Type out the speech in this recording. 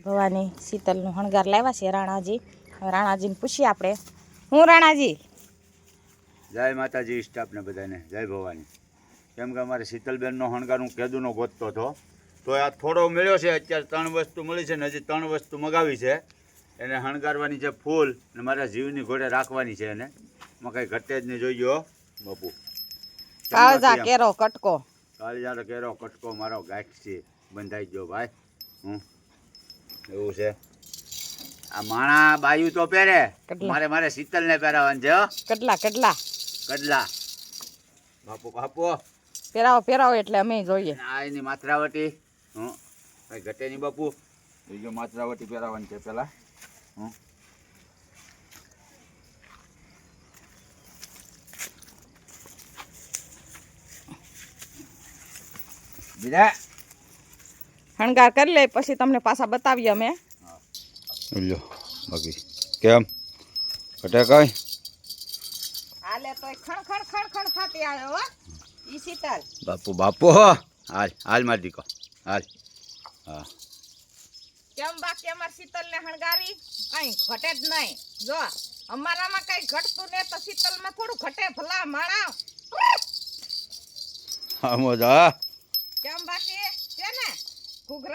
ભવાની શીતલનું હણગાર લાવ્યા છે રાણાજી. હવે રાણાજીને પૂછીએ આપણે. હું રાણાજી? જય માતાજી સ્ટાફને બધાને, જય ભવાની. કેમ કે અમારે શીતલબેનનો હણગાર હું કેદુનો ગોતતો હતો, તો આ થોડો મળ્યો છે. અત્યારે 3 વસ્તુ મળી છે ને હજી 3 વસ્તુ મગાવી છે. એને હણગારવાની છે ફૂલ, ને મારા જીવની ઘોડે રાખવાની છે. એને માં કંઈ ઘટે જ નહીં. જોઈજો બાપુ. કાળજા કેરો કટકો, કાળજા કેરો કટકો મારો ગાંઠ છે, બંધાઈ ગયો ભાઈ. એવું છે. આ માણા બાયુ તો પહેરે, મારે શીતલને પહેરાવાનું છે. કડલા કડલા કડલા બાપુ બાપુ પહેરાવો એટલે અમે જોઈએ. આ એની માથરાવટી કઈ ઘટે નહીં બાપુ. બીજો માથરાવટી પહેરાવાની છે પેલા. બીજા હણગાર કરી લે પછી તમને પાછા બતાવીએ અમે. લો બાકી કેમ ઘટે કઈ હાલે તો ખણ ખણ ખણ ખણ થાતી આવે હો ઈ શીતલ. બાપુ બાપુ હાલ હાલ મારી દીકો હાલ. હા કેમ બાકી અમાર શીતલ ને હણગારી કઈ ઘટે જ નહીં. જો અમારામાં કઈ ઘટતું ને તો શીતલ માં થોડું ઘટે. ભલા માણા હા મોજા કેમ બાકી છે ને ઘૂઘરા